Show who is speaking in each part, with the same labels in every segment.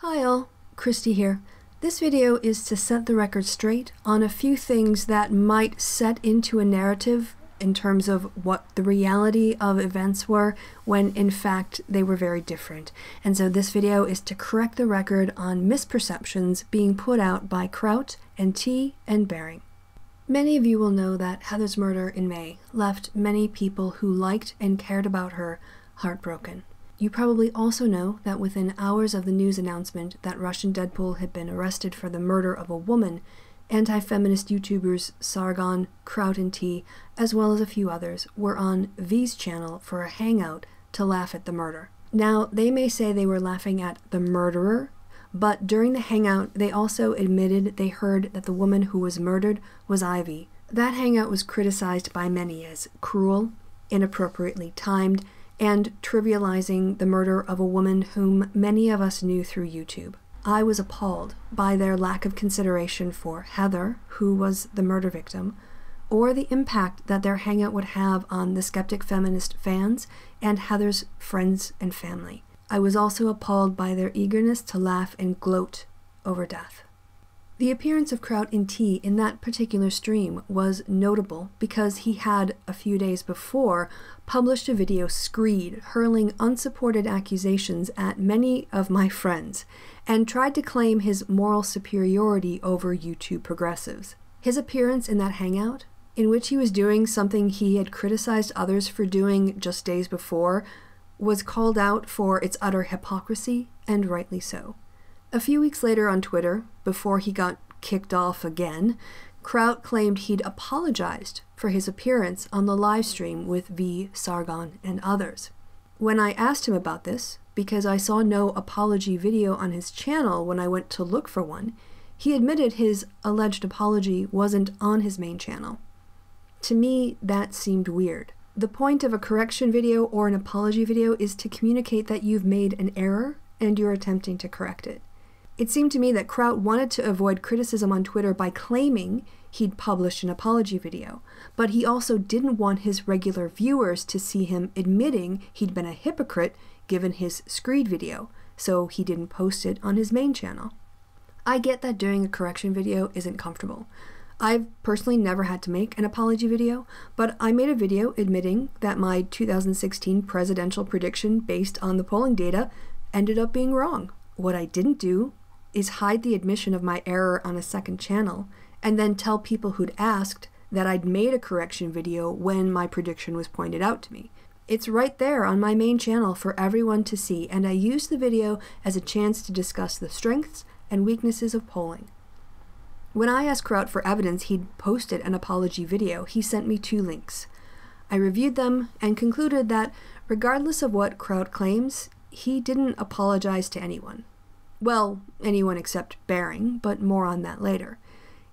Speaker 1: Hi all, Christy here. This video is to set the record straight on a few things that might set into a narrative in terms of what the reality of events were when in fact they were very different. And so this video is to correct the record on misperceptions being put out by Kraut and Tea and Bering. Many of you will know that Heather's murder in May left many people who liked and cared about her heartbroken. You probably also know that within hours of the news announcement that Russian Deadpool had been arrested for the murder of a woman, anti-feminist YouTubers Sargon, Kraut and Tea, as well as a few others, were on V's channel for a hangout to laugh at the murder. Now, they may say they were laughing at the murderer, but during the hangout they also admitted they heard that the woman who was murdered was Ivy. That hangout was criticized by many as cruel, inappropriately timed, and trivializing the murder of a woman whom many of us knew through YouTube. I was appalled by their lack of consideration for Heather, who was the murder victim, or the impact that their hangout would have on the Skeptic Feminist fans and Heather's friends and family. I was also appalled by their eagerness to laugh and gloat over death. The appearance of Kraut and Tea in that particular stream was notable because he had, a few days before, published a video screed hurling unsupported accusations at many of my friends and tried to claim his moral superiority over YouTube progressives. His appearance in that hangout, in which he was doing something he had criticized others for doing just days before, was called out for its utter hypocrisy, and rightly so. A few weeks later on Twitter, before he got kicked off again, Kraut claimed he'd apologized for his appearance on the live stream with V, Sargon, and others. When I asked him about this, because I saw no apology video on his channel when I went to look for one, he admitted his alleged apology wasn't on his main channel. To me, that seemed weird. The point of a correction video or an apology video is to communicate that you've made an error and you're attempting to correct it. It seemed to me that Kraut wanted to avoid criticism on Twitter by claiming he'd published an apology video, but he also didn't want his regular viewers to see him admitting he'd been a hypocrite given his screed video, so he didn't post it on his main channel. I get that doing a correction video isn't comfortable. I've personally never had to make an apology video, but I made a video admitting that my 2016 presidential prediction based on the polling data ended up being wrong. What I didn't do is hide the admission of my error on a second channel, and then tell people who'd asked that I'd made a correction video when my prediction was pointed out to me. It's right there on my main channel for everyone to see, and I used the video as a chance to discuss the strengths and weaknesses of polling. When I asked Kraut for evidence he'd posted an apology video, he sent me 2 links. I reviewed them and concluded that, regardless of what Kraut claims, he didn't apologize to anyone. Well, anyone except Bering, but more on that later.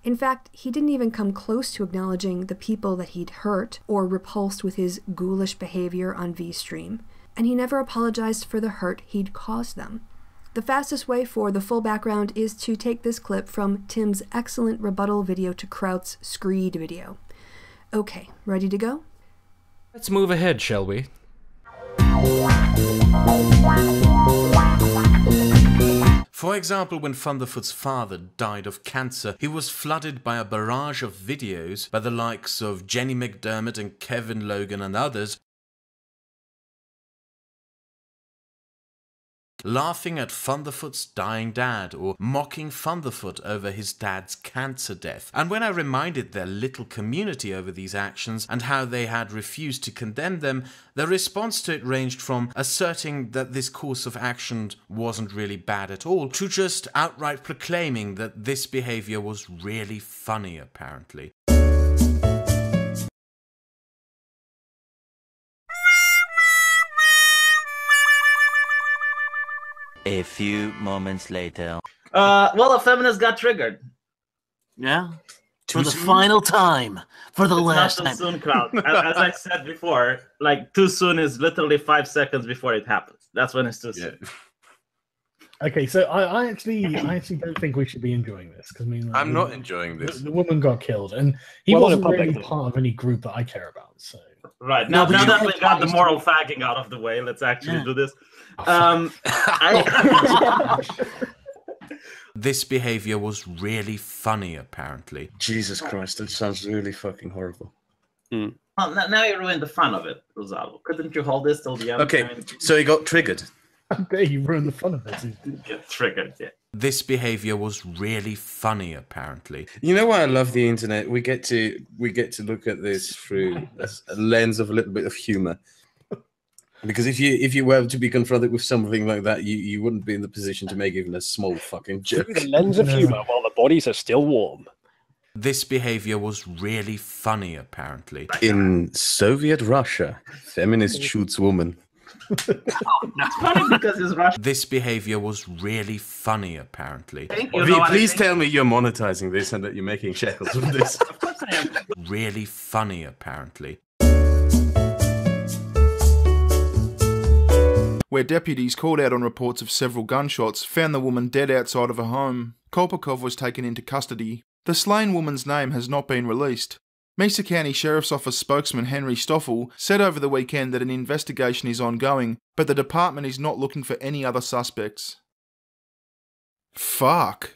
Speaker 1: In fact, he didn't even come close to acknowledging the people that he'd hurt or repulsed with his ghoulish behavior on V's stream, and he never apologized for the hurt he'd caused them. The fastest way for the full background is to take this clip from Tim's excellent rebuttal video to Kraut's screed video. Okay, ready to go?
Speaker 2: Let's move ahead, shall we?
Speaker 3: For example, when Thunderfoot's father died of cancer, he was flooded by a barrage of videos by the likes of Jenny McDermott and Kevin Logan and others, laughing at Thunderfoot's dying dad or mocking Thunderfoot over his dad's cancer death. And when I reminded their little community over these actions and how they had refused to condemn them, their response to it ranged from asserting that this course of action wasn't really bad at all to just outright proclaiming that this behavior was really funny, apparently.
Speaker 4: A few moments later.
Speaker 5: Well, a feminist got triggered.
Speaker 6: Yeah. For the final time. For the last time.
Speaker 5: Not too soon, Kraut. As I said before, like, too soon is literally 5 seconds before it happens. That's when it's too soon.
Speaker 7: Okay, so I actually don't think we should be enjoying this, because I mean, like,
Speaker 8: I'm not enjoying this.
Speaker 7: The woman got killed, and he wasn't really part of any group that I care about. So
Speaker 5: right now that we got the moral fagging out of the way, let's actually do this.
Speaker 3: This behavior was really funny, apparently.
Speaker 8: Jesus Christ, that sounds really fucking horrible.
Speaker 5: Well, now you ruined the fun of it, Rosalvo. Couldn't you hold this till the end?
Speaker 8: Okay, so he got triggered.
Speaker 7: How dare you ruin the fun of it?
Speaker 5: Get triggered, yeah.
Speaker 3: This behavior was really funny, apparently.
Speaker 8: You know why I love the internet? We get to look at this through a lens of a little bit of humor. Because if you were to be confronted with something like that, you wouldn't be in the position to make even a small fucking joke.
Speaker 9: Through the lens of humor while the bodies are still warm.
Speaker 3: This behavior was really funny, apparently.
Speaker 8: In Soviet Russia, feminist shoots woman.
Speaker 5: Funny because it's Russian.
Speaker 3: This behavior was really funny, apparently.
Speaker 8: Please tell me you're monetizing this and that you're making shekels from this.
Speaker 5: Of course I am.
Speaker 3: Really funny, apparently.
Speaker 10: Where deputies called out on reports of several gunshots found the woman dead outside of her home. Kolpakov was taken into custody. The slain woman's name has not been released. Mesa County Sheriff's Office spokesman Henry Stoffel said over the weekend that an investigation is ongoing, but the department is not looking for any other suspects. Fuck.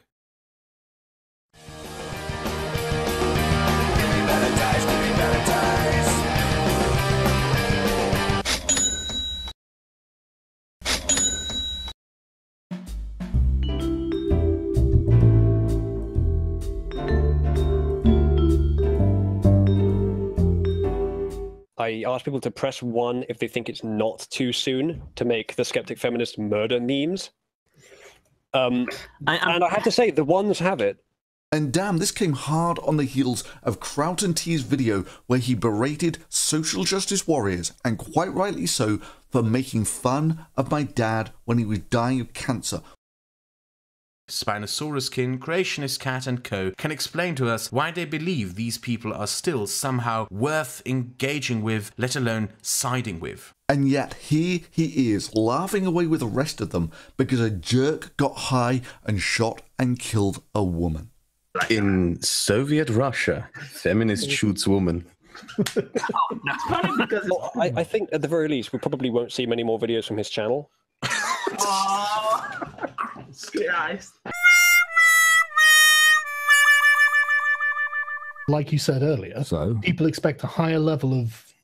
Speaker 9: I ask people to press 1 if they think it's not too soon to make the Skeptic Feminist murder memes. And I have to say, the ones have it.
Speaker 11: And damn, this came hard on the heels of Kraut and Tea's video where he berated social justice warriors, and quite rightly so, for making fun of my dad when he was dying of cancer.
Speaker 3: Spinosaurus Kin, Creationist Cat and Co. can explain to us why they believe these people are still somehow worth engaging with, let alone siding with.
Speaker 11: And yet here he is, laughing away with the rest of them because a jerk got high and shot and killed a woman.
Speaker 8: In Soviet Russia, feminist shoots woman.
Speaker 5: Funny because
Speaker 9: I think at the very least we probably won't see many more videos from his channel.
Speaker 5: Christ.
Speaker 7: Like you said earlier, people expect a higher level of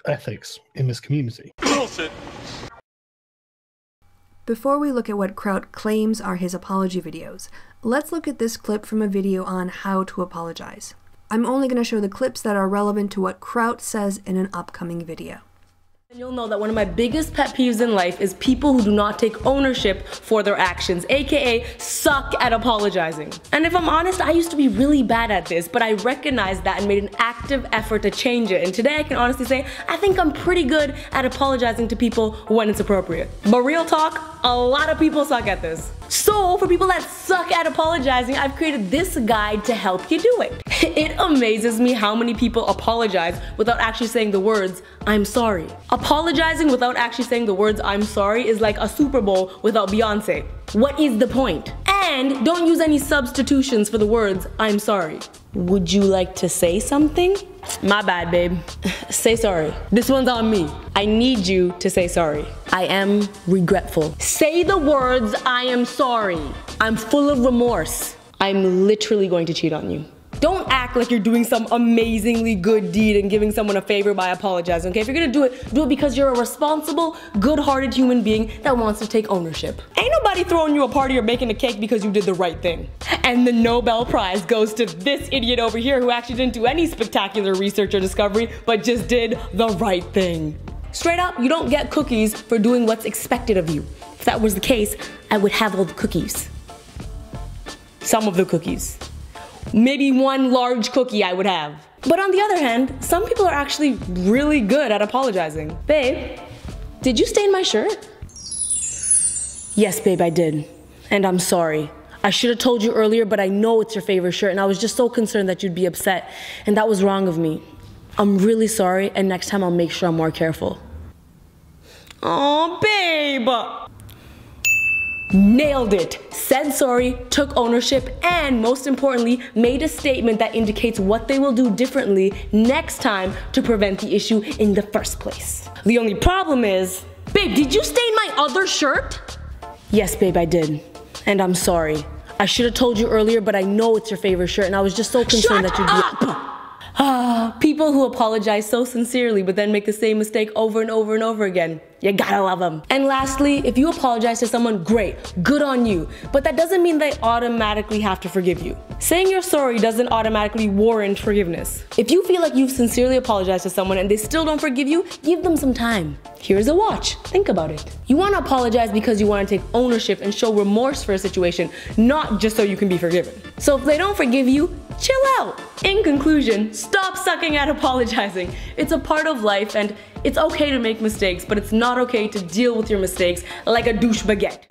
Speaker 7: ethics in this community.
Speaker 5: Bullshit.
Speaker 1: Before we look at what Kraut claims are his apology videos, let's look at this clip from a video on how to apologize. I'm only going to show the clips that are relevant to what Kraut says in an upcoming video.
Speaker 12: And you'll know that one of my biggest pet peeves in life is people who do not take ownership for their actions, aka suck at apologizing. And if I'm honest, I used to be really bad at this, but I recognized that and made an active effort to change it. And today I can honestly say, I think I'm pretty good at apologizing to people when it's appropriate. But real talk, a lot of people suck at this. So for people that suck at apologizing, I've created this guide to help you do it. It amazes me how many people apologize without actually saying the words, I'm sorry. Apologizing without actually saying the words, I'm sorry is like a Super Bowl without Beyonce. What is the point? And don't use any substitutions for the words, I'm sorry. Would you like to say something? My bad, babe. Say sorry. This one's on me. I need you to say sorry. I am regretful. Say the words, I am sorry. I'm full of remorse. I'm literally going to cheat on you. Don't act like you're doing some amazingly good deed and giving someone a favor by apologizing, okay? If you're gonna do it because you're a responsible, good-hearted human being that wants to take ownership. Ain't nobody throwing you a party or baking a cake because you did the right thing. And the Nobel Prize goes to this idiot over here who actually didn't do any spectacular research or discovery, but just did the right thing. Straight up, you don't get cookies for doing what's expected of you. If that was the case, I would have all the cookies. Some of the cookies. Maybe one large cookie I would have. But on the other hand, some people are actually really good at apologizing. Babe, did you stain my shirt? Yes, babe, I did. And I'm sorry. I should have told you earlier, but I know it's your favorite shirt, and I was just so concerned that you'd be upset, and that was wrong of me. I'm really sorry, and next time I'll make sure I'm more careful. Aw, babe! Nailed it! Said sorry, took ownership, and most importantly, made a statement that indicates what they will do differently next time to prevent the issue in the first place. The only problem is, babe, did you stain my other shirt? Yes, babe, I did. And I'm sorry. I should have told you earlier, but I know it's your favorite shirt, and I was just so concerned that you'd be... People who apologize so sincerely but then make the same mistake over and over and over again. You gotta love them. And lastly, if you apologize to someone, great, good on you. But that doesn't mean they automatically have to forgive you. Saying you're sorry doesn't automatically warrant forgiveness. If you feel like you've sincerely apologized to someone and they still don't forgive you, give them some time. Here's a watch. Think about it. You want to apologize because you want to take ownership and show remorse for a situation, not just so you can be forgiven. So if they don't forgive you, chill out. In conclusion, stop sucking at apologizing. It's a part of life, and it's okay to make mistakes, but it's not okay to deal with your mistakes like a douche baguette.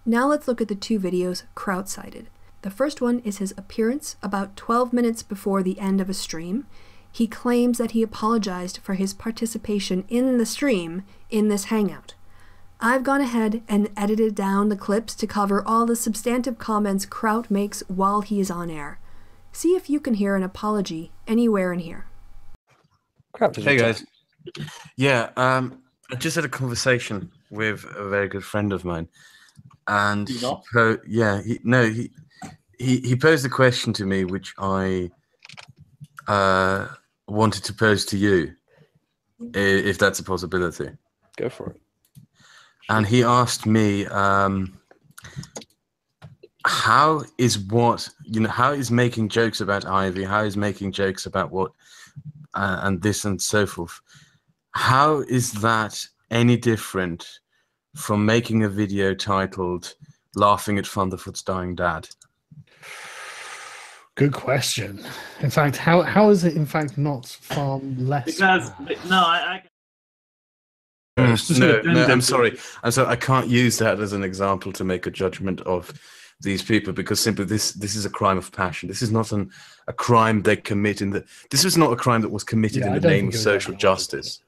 Speaker 1: Now let's look at the two videos Kraut cited. The first one is his appearance about 12 minutes before the end of a stream. He claims that he apologized for his participation in the stream in this hangout. I've gone ahead and edited down the clips to cover all the substantive comments Kraut makes while he is on air. See if you can hear an apology anywhere in here.
Speaker 8: Hey guys. Yeah, I just had a conversation with a very good friend of mine, and he posed a question to me which I wanted to pose to you, if that's a possibility.
Speaker 9: Go for it.
Speaker 8: And he asked me, how is making jokes about Ivy, how is making jokes about what, and this and so forth, how is that any different from making a video titled "Laughing at Thunderfoot's Dying Dad"?
Speaker 7: Good question. In fact, how is it in fact not far less?
Speaker 5: Because
Speaker 8: I'm sorry. I can't use that as an example to make a judgment of these people, because simply this is a crime of passion. This is not a crime they commit this was not a crime that was committed in the name of social justice.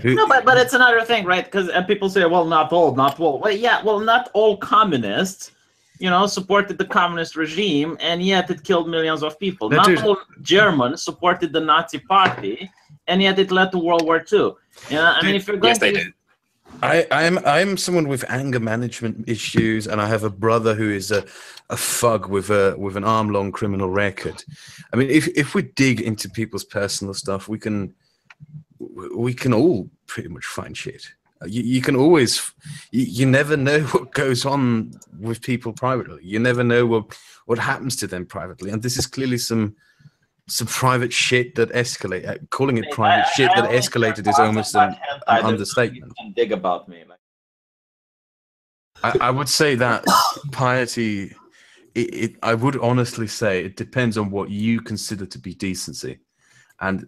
Speaker 5: No, but it's another thing, right? Because people say, well, not all. Well, yeah, well, not all communists, supported the communist regime, and yet it killed millions of people. Not all Germans supported the Nazi party, and yet it led to World War II. I mean, if you're going to...
Speaker 8: I'm someone with anger management issues, and I have a brother who is a thug with an arm-long criminal record. I mean, if we dig into people's personal stuff, we can all pretty much find shit. You can always, you never know what goes on with people privately. You never know what happens to them privately, and this is clearly some private shit that escalated. Calling it private shit that escalated is almost an understatement.
Speaker 5: Dig about me.
Speaker 8: I would say that piety, I would honestly say it depends on what you consider to be decency, and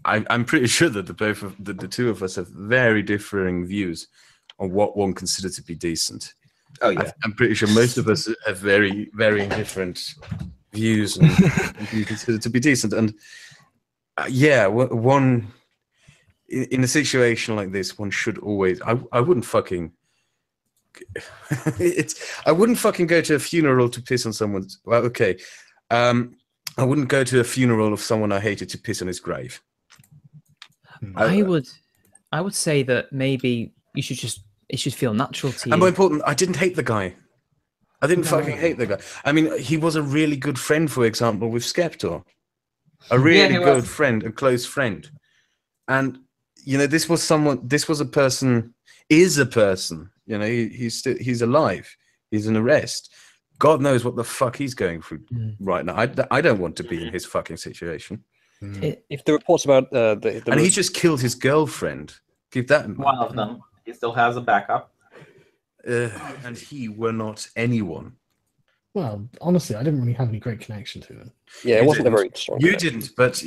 Speaker 8: I'm pretty sure that the two of us have very differing views on what one considers to be decent.
Speaker 5: Oh yeah,
Speaker 8: I'm pretty sure most of us have very different views and you consider to be decent. And one in a situation like this, one should always. I wouldn't fucking. I wouldn't fucking go to a funeral to piss on someone's. Well, okay, I wouldn't go to a funeral of someone I hated to piss on his grave.
Speaker 13: I would say that maybe it should feel natural to you.
Speaker 8: And more important, I didn't hate the guy. I didn't fucking hate the guy. I mean, he was a really good friend, for example, with Skeptor. A really good friend, a close friend. And, this was a person, he's alive. He's in arrest. God knows what the fuck he's going through right now. I don't want to be in his fucking situation.
Speaker 9: If the reports about
Speaker 8: and he just killed his girlfriend. Keep that in mind.
Speaker 5: One of them. He still has a backup.
Speaker 8: And he were not anyone.
Speaker 7: Well, honestly, I didn't really have any great connection to him.
Speaker 9: Yeah, it wasn't a very strong connection.
Speaker 8: Didn't, but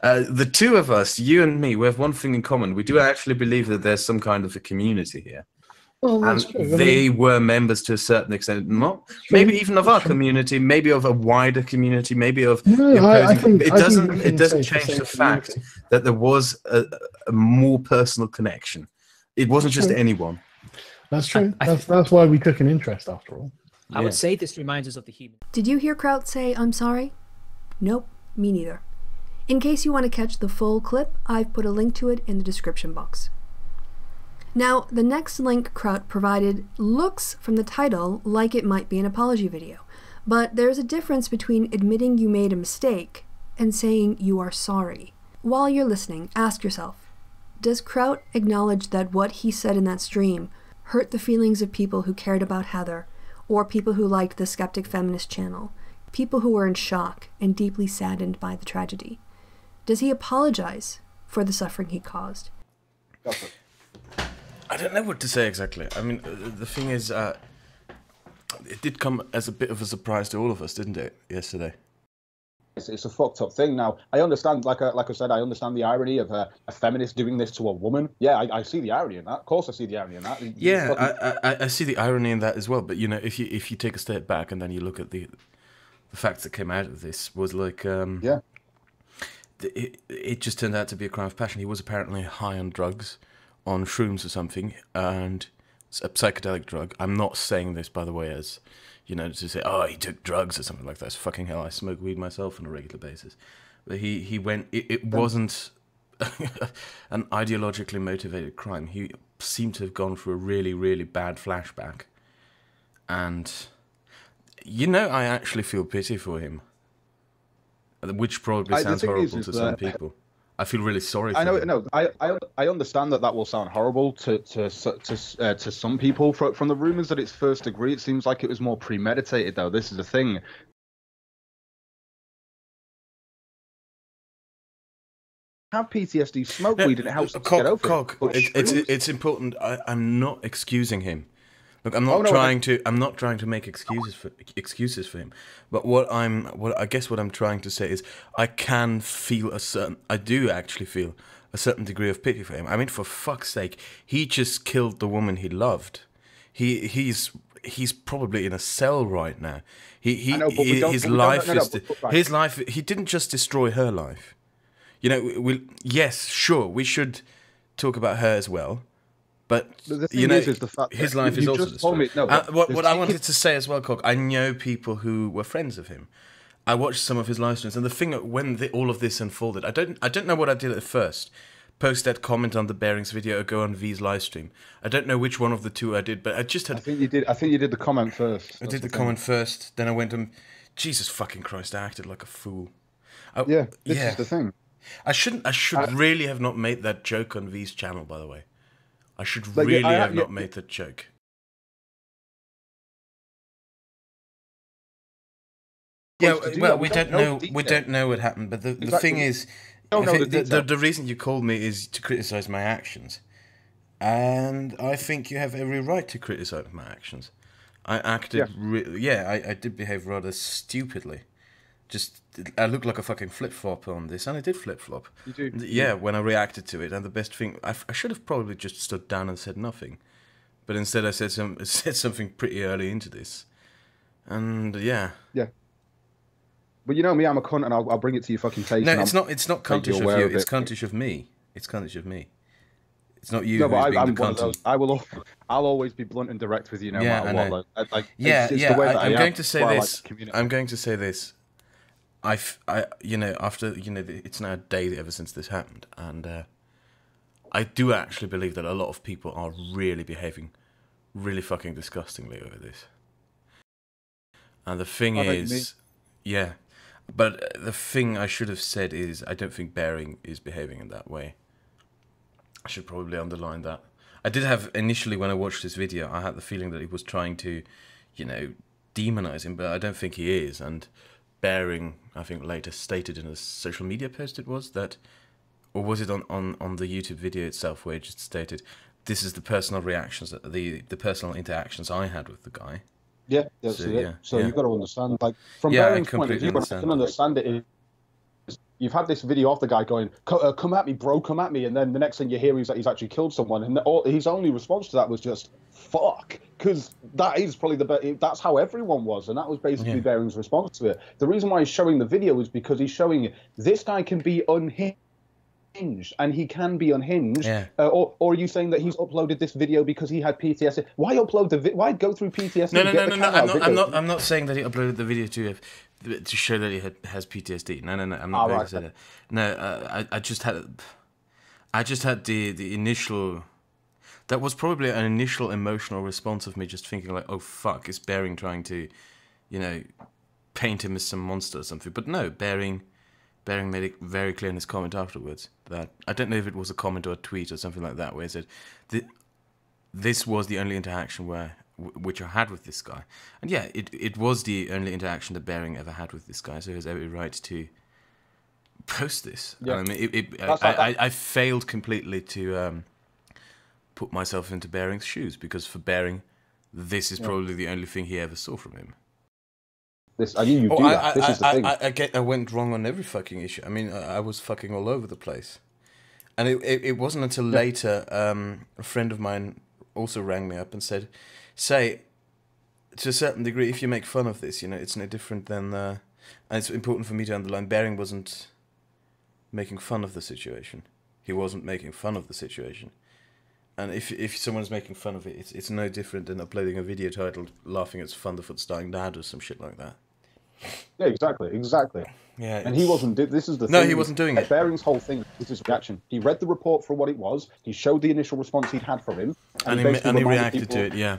Speaker 8: the two of us, you and me, we have one thing in common. We do actually believe that there's some kind of a community here.
Speaker 7: Well, that's
Speaker 8: and
Speaker 7: true.
Speaker 8: They were members to a certain extent, maybe even of our community, maybe of a wider community, maybe of. It doesn't change the fact that there was a more personal connection. It wasn't just anyone.
Speaker 7: That's true. That's why we took an interest, after all.
Speaker 13: I would say this reminds us of the human.
Speaker 1: Did you hear Kraut say, "I'm sorry"? Nope, me neither. In case you want to catch the full clip, I've put a link to it in the description box. Now, the next link Kraut provided looks from the title like it might be an apology video, but there's a difference between admitting you made a mistake and saying you are sorry. While you're listening, ask yourself, does Kraut acknowledge that what he said in that stream hurt the feelings of people who cared about Heather, or people who liked the Skeptic Feminist channel, people who were in shock and deeply saddened by the tragedy? Does he apologize for the suffering he caused?
Speaker 3: I don't know what to say exactly. I mean, the thing is, it did come as a bit of a surprise to all of us, didn't it, yesterday?
Speaker 14: It's a fucked up thing. Now, I understand, like I said, I understand the irony of a feminist doing this to a woman. Yeah, I see the irony in that. Of course, I see the irony in that.
Speaker 3: Yeah, I see the irony in that as well. But, you know, if you take a step back and then you look at the facts that came out of this, was like...
Speaker 14: yeah.
Speaker 3: It just turned out to be a crime of passion. He was apparently high on drugs, on shrooms or something, and it's a psychedelic drug. I'm not saying this, by the way, as, you know, to say, oh, he took drugs or something like that. It's fucking hell, I smoke weed myself on a regular basis. But he went, it wasn't an ideologically motivated crime. He seemed to have gone through a really, really bad flashback. And, you know, I actually feel pity for him. Which probably sounds horrible to some people. I feel really sorry for him.
Speaker 14: No, I understand that will sound horrible to some people. From the rumors that it's first degree, it seems like it was more premeditated, though. This is the thing. Have PTSD, smoke weed, and it helps to get over it.
Speaker 3: It's important. I'm not excusing him. Look, I'm not trying to make excuses for him. But what I guess what I'm trying to say is I do actually feel a certain degree of pity for him. I mean, for fuck's sake, he just killed the woman he loved. He's probably in a cell right now. His life. He didn't just destroy her life. You know, yes, sure, we should talk about her as well. But you know,
Speaker 14: is the fact
Speaker 3: his life is also destroyed. What I wanted to say as well, Cock, I know people who were friends of him. I watched some of his live streams, and the thing when all of this unfolded, I don't know what I did at first. Post that comment on the Bearings video or go on V's live stream. I don't know which one of the two I did, but I just had.
Speaker 14: I think you did the comment first.
Speaker 3: I did the comment first, then I went and Jesus fucking Christ, I acted like a fool.
Speaker 14: This is the thing.
Speaker 3: I should really have not made that joke on V's channel, by the way. I should really have not made that joke. Yeah, well, we don't know. We don't know what happened. But the thing is, the reason you called me is to criticize my actions, and I think you have every right to criticize my actions. I acted, I did behave rather stupidly. I look like a fucking flip-flop on this, and I did flip-flop.
Speaker 14: You do?
Speaker 3: Yeah, when I reacted to it, and the best thing... I should have probably just stood down and said nothing. But instead I said something pretty early into this. And, yeah.
Speaker 14: Yeah. But you know me, I'm a cunt, and I'll bring it to your fucking face.
Speaker 3: No, it's not cuntish of you, it's cuntish of me. It's cuntish of me. It's not you who's being the cunt.
Speaker 14: I'll always be blunt and direct with you, no matter what.
Speaker 3: I'm going to say this. You know, after, you know, it's now a day ever since this happened, and I do actually believe that a lot of people are really behaving really fucking disgustingly over this. And the thing is, but the thing I should have said is I don't think Bearing is behaving in that way. I should probably underline that. I did have, initially when I watched this video, I had the feeling that he was trying to, you know, demonize him, but I don't think he is, and Bearing, I think, later stated in a social media post or was it on the YouTube video itself, where it just stated, this is the personal reactions, the personal interactions I had with the guy.
Speaker 14: Yeah, so you've got to understand, like, from Bearing's point of view, I can understand it. You've had this video of the guy going, come at me, bro, come at me, and then the next thing you hear is that he's actually killed someone, and his only response to that was just, fuck, because that is probably that's how everyone was, and that was basically Bearing's response to it. The reason why he's showing the video is because he's showing this guy can be unhinged, and he can be unhinged. Or are you saying that he's uploaded this video because he had PTSD? Why upload the video? Why go through PTSD?
Speaker 3: No. I'm not saying that he uploaded the video to show that he has PTSD. No. I'm not going to say that. No, I just had the initial. that was probably an initial emotional response of me just thinking like, oh fuck, is Bering trying to, you know, paint him as some monster or something? But no, Bering made it very clear in his comment afterwards that, I don't know if it was a comment or a tweet or something like that, where he said, this was the only interaction which I had with this guy. And yeah, it was the only interaction that Bering ever had with this guy, so he has every right to post this.
Speaker 14: Yeah.
Speaker 3: I mean, I failed completely to put myself into Bering's shoes, because for Bering, this is probably the only thing he ever saw from him.
Speaker 14: I knew you'd do that. This is the thing.
Speaker 3: I went wrong on every fucking issue. I mean, I was fucking all over the place. And it wasn't until later, a friend of mine also rang me up and said, say, to a certain degree, if you make fun of this, you know, it's no different than... and it's important for me to underline, Bering wasn't making fun of the situation. He wasn't making fun of the situation. And if someone's making fun of it, it's no different than uploading a video titled "Laughing at Thunderfoot's Dying Dad" or some shit like that.
Speaker 14: Yeah, exactly.
Speaker 3: Yeah,
Speaker 14: and he wasn't. This is the thing.
Speaker 3: No, he wasn't doing it.
Speaker 14: Bering's whole thing is his reaction. He read the report for what it was. He showed the initial response he'd had from him,
Speaker 3: and he reacted to it. Yeah.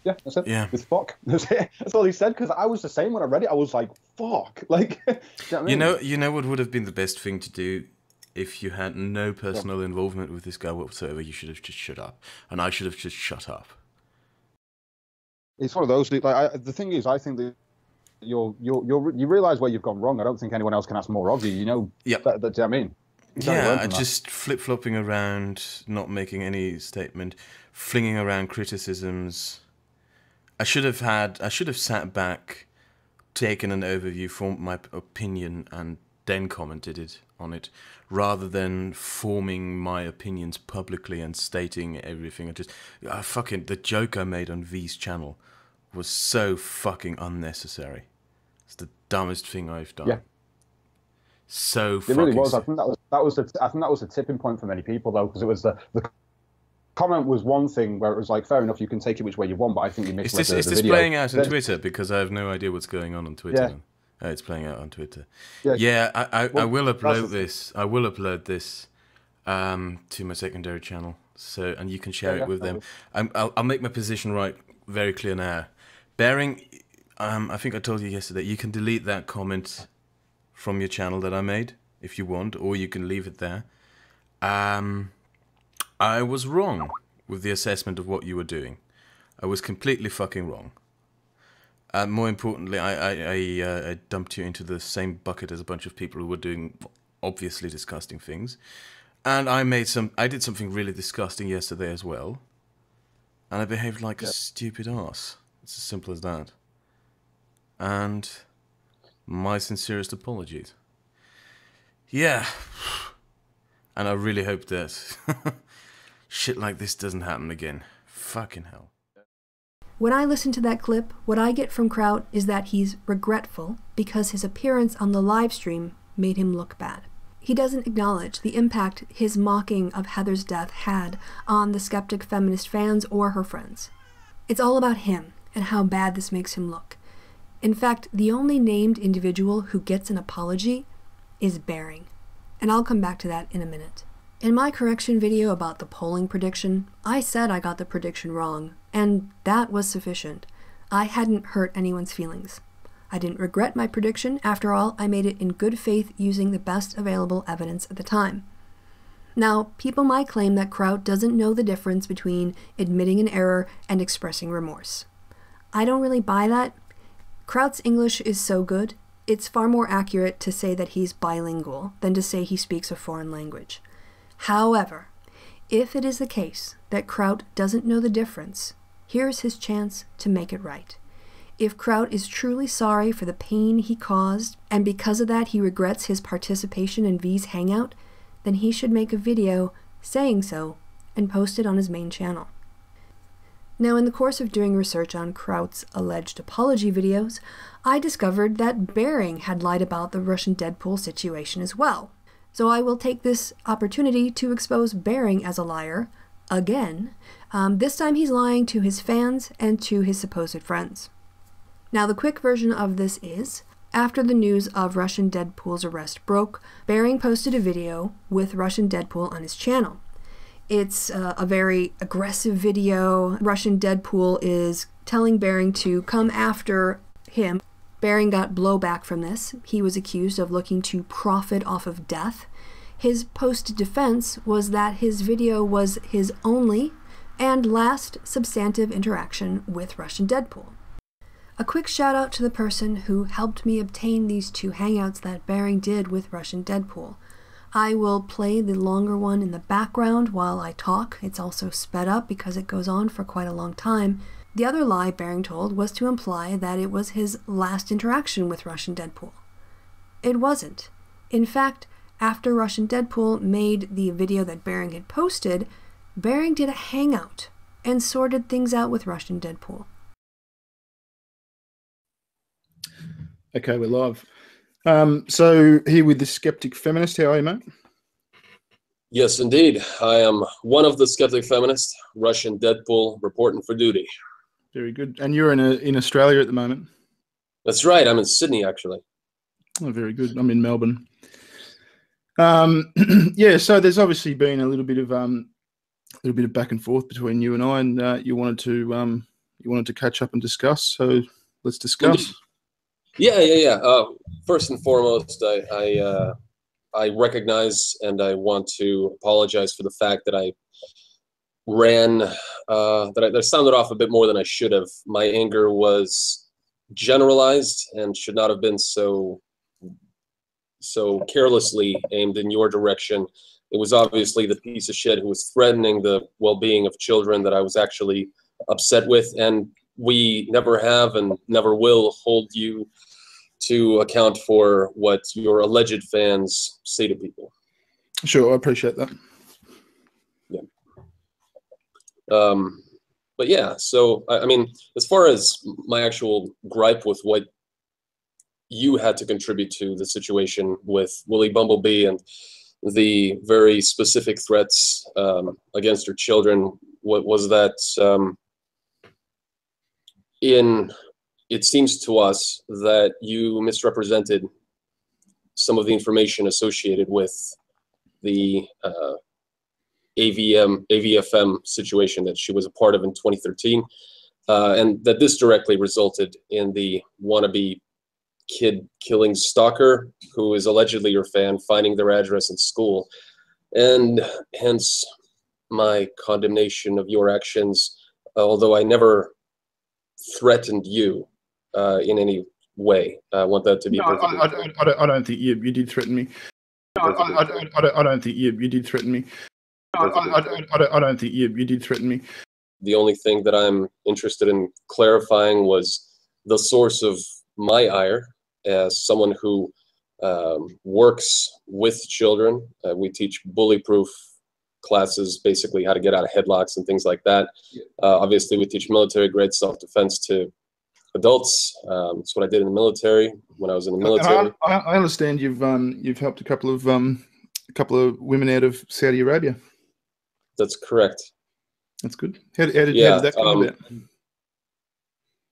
Speaker 14: Yeah, that's it.
Speaker 3: Yeah.
Speaker 14: With fuck. That's it. That's all he said, because I was the same when I read it. I was like, fuck. Like, you know what I mean?
Speaker 3: You know what would have been the best thing to do if you had no personal involvement with this guy whatsoever? You should have just shut up. And I should have just shut up.
Speaker 14: It's one of those, like, the thing is, I think that you realise where you've gone wrong. I don't think anyone else can ask more of you, you know?
Speaker 3: Yeah.
Speaker 14: Do you know what I mean?
Speaker 3: Yeah, just flip-flopping around, not making any statement, flinging around criticisms. I should have sat back, taken an overview, formed my opinion, and then commented on it, rather than forming my opinions publicly and stating everything. The joke I made on V's channel was so fucking unnecessary. It's the dumbest thing I've done.
Speaker 14: Yeah.
Speaker 3: So
Speaker 14: it really was. I think that was a tipping point for many people, though, because it was the comment was one thing where it was like, fair enough, you can take it which way you want, but I think you missed the video.
Speaker 3: Is this playing out on Twitter? Because I have no idea what's going on Twitter. Yeah. It's playing out on Twitter. Yeah, I will upload this. I will upload this to my secondary channel, and you can share it with them. I'll make my position very clear now. Bering, I think I told you yesterday, you can delete that comment from your channel that I made if you want, or you can leave it there. I was wrong with the assessment of what you were doing. I was completely fucking wrong. More importantly, I dumped you into the same bucket as a bunch of people who were doing obviously disgusting things. And I did something really disgusting yesterday as well. And I behaved like a stupid ass. It's as simple as that. And my sincerest apologies. Yeah. And I really hope that shit like this doesn't happen again. Fucking hell.
Speaker 1: When I listen to that clip, what I get from Kraut is that he's regretful because his appearance on the live stream made him look bad. He doesn't acknowledge the impact his mocking of Heather's death had on the Skeptic Feminist fans or her friends. It's all about him and how bad this makes him look. In fact, the only named individual who gets an apology is Bering. And I'll come back to that in a minute. In my correction video about the polling prediction, I said I got the prediction wrong, and that was sufficient. I hadn't hurt anyone's feelings. I didn't regret my prediction. After all, I made it in good faith using the best available evidence at the time. Now, people might claim that Kraut doesn't know the difference between admitting an error and expressing remorse. I don't really buy that. Kraut's English is so good, it's far more accurate to say that he's bilingual than to say he speaks a foreign language. However, if it is the case that Kraut doesn't know the difference, here's his chance to make it right. If Kraut is truly sorry for the pain he caused, and because of that he regrets his participation in V's hangout, then he should make a video saying so and post it on his main channel. Now, in the course of doing research on Kraut's alleged apology videos, I discovered that Bering had lied about the Russian Deadpool situation as well. So I will take this opportunity to expose Bering as a liar, again. This time he's lying to his fans and to his supposed friends. Now the quick version of this is, after the news of Russian Deadpool's arrest broke, Bering posted a video with Russian Deadpool on his channel. It's a very aggressive video. Russian Deadpool is telling Bering to come after him. Bering got blowback from this. He was accused of looking to profit off of death. His posted defense was that his video was his only and last substantive interaction with Russian Deadpool. A quick shout out to the person who helped me obtain these 2 hangouts that Bering did with Russian Deadpool. I will play the longer one in the background while I talk. It's also sped up because it goes on for quite a long time. The other lie Bering told was to imply that it was his last interaction with Russian Deadpool. It wasn't. In fact, after Russian Deadpool made the video that Bering had posted, Bering did a hangout and sorted things out with Russian Deadpool.
Speaker 10: Okay, we're live. So here with the Skeptic Feminist. How are you, mate?
Speaker 15: Yes, indeed. I am one of the Skeptic Feminists, Russian Deadpool, reporting for duty.
Speaker 10: Very good. And you're in Australia at the moment?
Speaker 15: That's right. I'm in Sydney, actually.
Speaker 10: Oh, very good. I'm in Melbourne. Yeah. So there's obviously been a little bit of back and forth between you and I, and you wanted to catch up and discuss. So let's discuss.
Speaker 15: Indeed. Yeah. First and foremost, I recognize and I want to apologize for the fact that I ran, that I sounded off a bit more than I should have. My anger was generalized and should not have been so carelessly aimed in your direction. It was obviously the piece of shit who was threatening the well-being of children that I was actually upset with, and we never have and never will hold you to account for what your alleged fans say to people.
Speaker 10: Sure, I appreciate that.
Speaker 15: Yeah. But yeah, so I mean, as far as my actual gripe with what you had to contribute to the situation with Willie Bumblebee and the very specific threats against her children, what was that? It seems to us that you misrepresented some of the information associated with the AVFM situation that she was a part of in 2013, and that this directly resulted in the wannabe kid-killing stalker, who is allegedly your fan, finding their address in school, and hence my condemnation of your actions, although I never threatened you in any way. I want that to be perfectly clear.
Speaker 10: I don't think you did threaten me. I don't think you did threaten me. I don't think you did threaten me.
Speaker 15: The only thing that I'm interested in clarifying was the source of my ire as someone who works with children. We teach bully-proof classes, basically how to get out of headlocks and things like that. Obviously, we teach military-grade self-defense to adults. That's what I did in the military when I was in the military.
Speaker 10: I understand you've helped a couple of women out of Saudi Arabia.
Speaker 15: That's correct.
Speaker 10: That's good. How did that come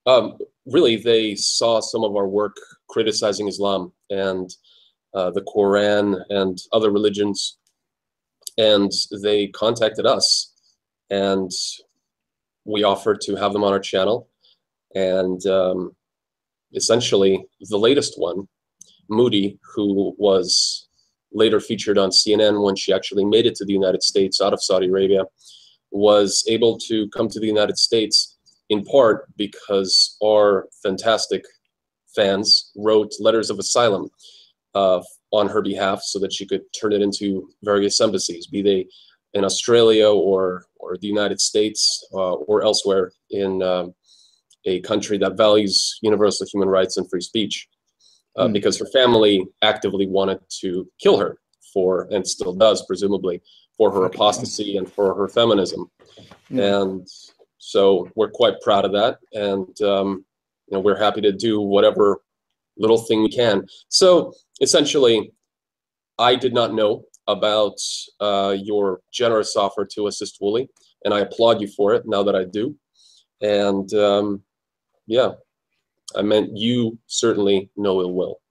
Speaker 15: about? Really, they saw some of our work criticizing Islam and the Quran and other religions, and they contacted us, and we offered to have them on our channel. And essentially, the latest one, Moody, who was later featured on CNN when she actually made it to the United States out of Saudi Arabia, was able to come to the United States in part because our fantastic fans wrote letters of asylum on her behalf so that she could turn it into various embassies, be they in Australia or the United States or elsewhere in a country that values universal human rights and free speech, because her family actively wanted to kill her for, and still does presumably, for her apostasy and for her feminism. And so we're quite proud of that, and we're happy to do whatever little thing we can. So essentially, I did not know about your generous offer to assist Wooly, and I applaud you for it now that I do. And yeah, I meant you certainly no ill will.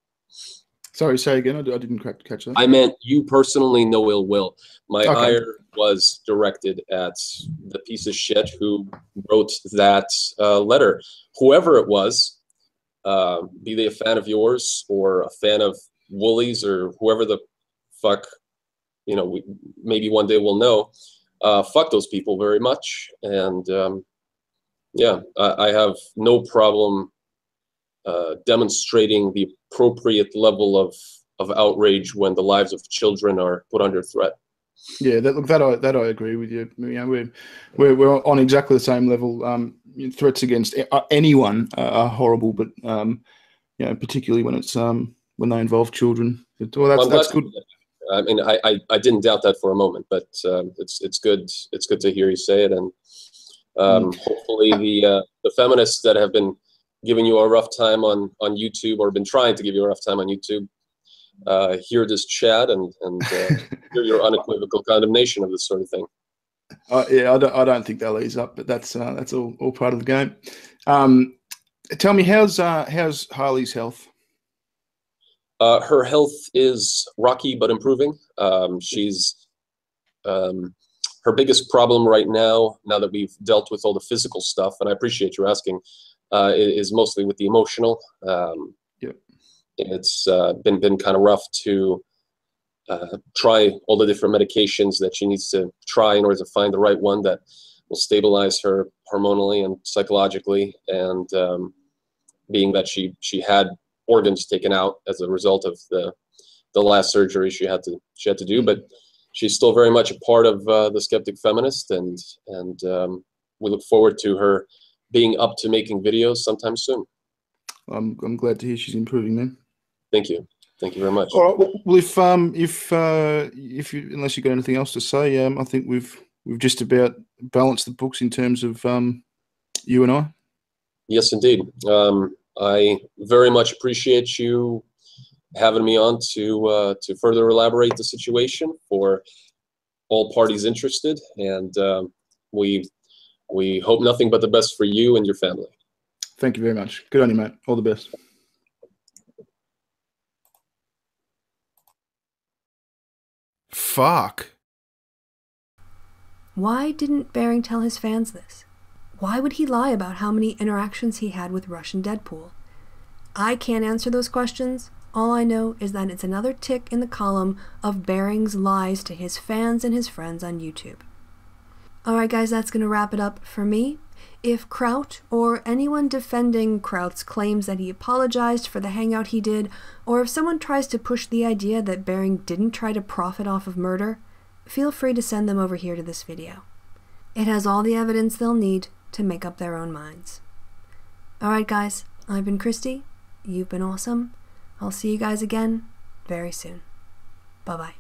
Speaker 10: Sorry, say again. I didn't catch that.
Speaker 15: I meant you personally, no ill will. My ire was directed at the piece of shit who wrote that letter. Whoever it was, be they a fan of yours or a fan of Woolies or whoever the fuck, you know, maybe one day we'll know. Fuck those people very much. And yeah, I have no problem demonstrating the appropriate level of outrage when the lives of children are put under threat.
Speaker 10: Yeah, that I agree with you. You know, we're on exactly the same level. Threats against anyone are horrible, but you know, particularly when it's when they involve children. Well, that's good.
Speaker 15: I mean, I didn't doubt that for a moment, but it's good. It's good to hear you say it, and hopefully the feminists that have been giving you a rough time on YouTube or been trying to give you a rough time on YouTube hear this chat and hear your unequivocal condemnation of this sort of thing.
Speaker 10: Yeah, I don't think they'll ease up, but that's all part of the game. Tell me, how's Harley's health?
Speaker 15: Her health is rocky but improving. She's her biggest problem right now that we've dealt with all the physical stuff, and I appreciate you asking, is mostly with the emotional. It's been kind of rough to try all the different medications that she needs to try in order to find the right one that will stabilize her hormonally and psychologically. And being that she had organs taken out as a result of the last surgery she had to do, but she's still very much a part of the Skeptic Feminist, and we look forward to her being up to making videos sometime soon.
Speaker 10: I'm glad to hear she's improving then.
Speaker 15: Thank you very much.
Speaker 10: All right. Well, if you, unless you've got anything else to say, I think we've just about balanced the books in terms of you and I.
Speaker 15: Yes, indeed. I very much appreciate you having me on to further elaborate the situation for all parties interested, and we hope nothing but the best for you and your family.
Speaker 10: Thank you very much. Good on you, mate. All the best. Fuck.
Speaker 1: Why didn't Bering tell his fans this? Why would he lie about how many interactions he had with Russian Deadpool? I can't answer those questions. All I know is that it's another tick in the column of Bering's lies to his fans and his friends on YouTube. Alright guys, that's going to wrap it up for me. If Kraut, or anyone defending Kraut's claims that he apologized for the hangout he did, or if someone tries to push the idea that Bering didn't try to profit off of murder, feel free to send them over here to this video. It has all the evidence they'll need to make up their own minds. Alright guys, I've been Christy, you've been awesome. I'll see you guys again very soon. Bye-bye.